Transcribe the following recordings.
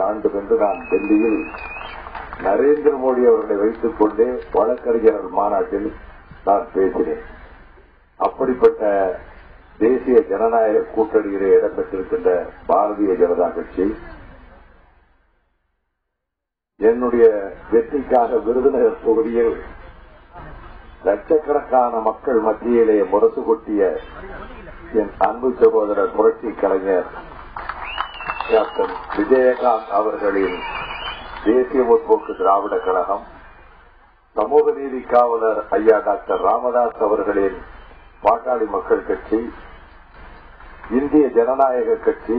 தாண்டும் என்று நான் டெல்லியில் நரேந்திர மோடி அவர்களை வைத்துக் கொண்டே வழக்கறிஞர்கள் மாநாட்டில் நான் பேசினேன். அப்படிப்பட்ட தேசிய ஜனநாயக கூட்டணியிலே இடம்பெற்றிருக்கின்ற பாரதிய ஜனதா கட்சி என்னுடைய வெற்றிக்காக விருதுநகர் தொகுதியில் லட்சக்கணக்கான மக்கள் மத்தியிலே முரசு கொட்டிய என் அன்பு சகோதரர் புரட்சி கலைஞர் கேப்டன் விஜயகாந்த் அவர்களின் தேசிய முற்போக்கு திராவிட கழகம், சமூக நீதி காவலர் ஐயா டாக்டர் ராமதாஸ் அவர்களின் பாட்டாளி மக்கள் கட்சி, இந்திய ஜனநாயக கட்சி,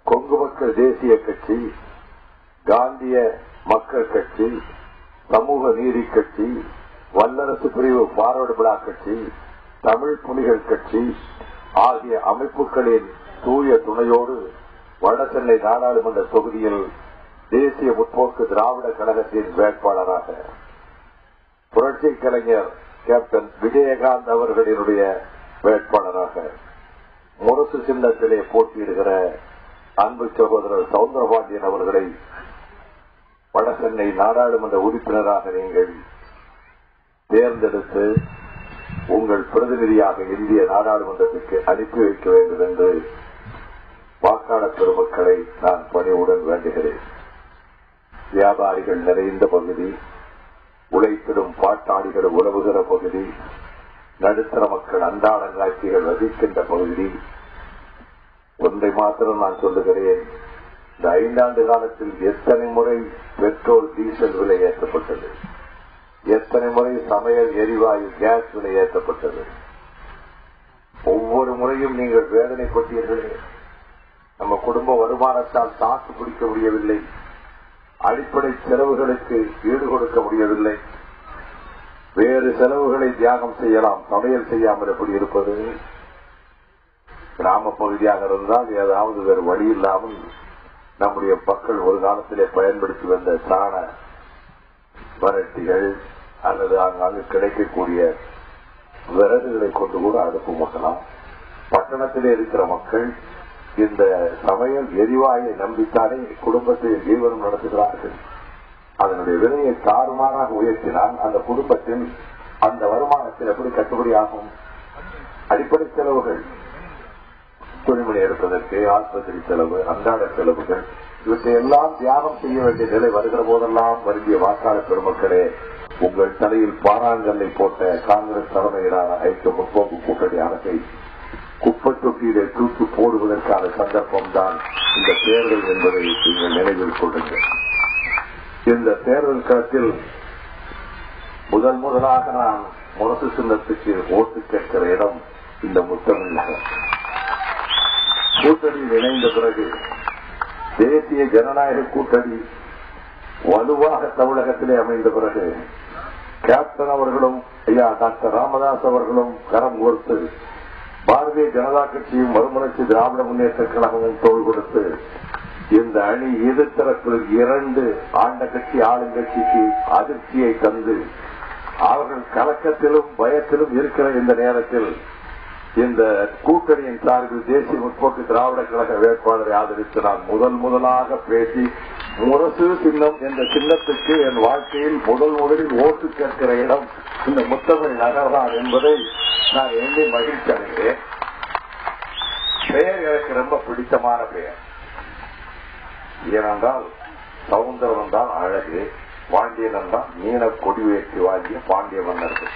கொங்கு மக்கள் தேசிய கட்சி, காந்திய மக்கள் கட்சி, சமூக நீதி கட்சி, வல்லரசு பிரிவு பார்வர்டு பிளாக் கட்சி, தமிழ் புலிகள் கட்சி ஆகிய அமைப்புகளின் தூய துணையோடு வடசென்னை நாடாளுமன்ற தொகுதியில் தேசிய முற்போக்கு திராவிட கழகத்தின் வேட்பாளராக புரட்சி கலைஞர் கேப்டன் விஜயகாந்த் அவர்களினுடைய வேட்பாளராக முரசு சின்னத்திலே போட்டியிடுகிற அன்பு சகோதரர் சவுந்தரபாண்டியன் அவர்களை வடசென்னை நாடாளுமன்ற உறுப்பினராக நீங்கள் தேர்ந்தெடுத்து உங்கள் பிரதிநிதியாக இந்திய நாடாளுமன்றத்திற்கு அனுப்பி வைக்க வேண்டும் என்று வாக்காளர் பெருமக்களை நான் பணிவுடன் வேண்டுகிறேன். வியாபாரிகள் நிறைந்த பகுதி, உழைப்பிடும் பாட்டாளிகள் உறவுகிற பகுதி, நடுத்தர மக்கள் அன்றாடங்காட்சிகள் வசிக்கின்ற பகுதி. ஒன்றை மாத்திரம் நான் சொல்லுகிறேன், இந்த 5 ஆண்டு காலத்தில் எத்தனை முறை பெட்ரோல் டீசல் விலை ஏற்றப்பட்டது, எத்தனை முறை சமையல் எரிவாயு கேஸ் விலை ஏற்றப்பட்டது. ஒவ்வொரு முறையும் நீங்கள் வேதனைப்பட்டீர்களே, நம்ம குடும்ப வருமானத்தால் தாக்கு பிடிக்க முடியவில்லை, அடிப்படை செலவுகளுக்கு ஈடு கொடுக்க முடியவில்லை, வேறு செலவுகளை தியாகம் செய்யலாம், சமையல் செய்யாமல் எப்படி இருப்பது? கிராம பகுதியாக இருந்தால் ஏதாவது வேறு வழி இல்லாமல் நம்முடைய மக்கள் ஒரு காலத்திலே பயன்படுத்தி வந்த சாண வரட்டிகள் அல்லது அங்கு கிடைக்கக்கூடிய விறகுகளை கொண்டு கூட அடுப்பு மூட்டலாம். பட்டணத்திலே இருக்கிற மக்கள் இந்த சமையல் எரிவாயை நம்பித்தானே குடும்பத்தில் ஜீவனம் நடத்துகிறார்கள். அதனுடைய விலையை தாறுமாறாக உயர்த்தினால் அந்த குடும்பத்தில் அந்த வருமானத்தில் எப்படி கட்டுப்படி ஆகும்? அடிப்படை செலவுகள், துணிமணி எடுப்பதற்கு ஆஸ்பத்திரி செலவு, அன்றாட செலவுகள், இவற்றை எல்லாம் தியாகம் செய்ய வேண்டிய நிலை வருகிற போதெல்லாம் வருகிய வாக்காளர் பெருமக்களே, உங்கள் தலையில் பாறாங்கல்லை போட்ட காங்கிரஸ் தலைமையிலான ஐக்கிய முற்போக்கு கூட்டணி அரசை குப்பை தொட்டியிலே தூக்கி போடுவதற்கான சந்தர்ப்பம் தான் இந்த தேர்தல் என்பதை நீங்கள் நினைவில் கொள்ளுங்கள். இந்த தேர்தல் களத்தில் முதலாக நான் முரசு சின்னத்துக்கு ஓட்டு கேட்கிற இடம் இந்த முத்தமிழ் நகர். கூட்டணியில் இணைந்த பிறகு தேசிய ஜனநாயக கூட்டணி வலுவாக தமிழகத்திலே அமைந்த பிறகு கேப்டன் அவர்களும் ஐயா டாக்டர் ராமதாஸ் அவர்களும் கரம் கோர்த்து பாரதிய ஜனதா கட்சியும் மறுமலர்ச்சி திராவிட முன்னேற்ற கழகமும் தோள் கொடுத்து இந்த அணி எதிர்த்தரப்பில் 2 ஆண்ட கட்சி ஆளுங்கட்சிக்கு அதிர்ச்சியை தந்து அவர்கள் கலக்கத்திலும் பயத்திலும் இருக்கிற இந்த நேரத்தில் இந்த கூட்டணியின் சார்பில் தேசிய முற்போக்கு திராவிட கழக வேட்பாளரை ஆதரித்து நான் முதலாக பேசி முரசு சின்னம் என்ற சின்னத்துக்கு என் வாழ்க்கையில் முதலில் ஓட்டு கேட்கிற இடம் இந்த முத்தமிழ் நகர்தான் என்பதை நான் எண்ணி மகிழ்ச்சி அடைகிறேன். பெயர் எனக்கு ரொம்ப பிடித்தமான பெயர். ஏனென்றால் சவுந்தரன் தான் அழகு, பாண்டியன் தான் மீன கொடி உயர்த்தி வாங்கிய பாண்டிய மன்னர்கள்.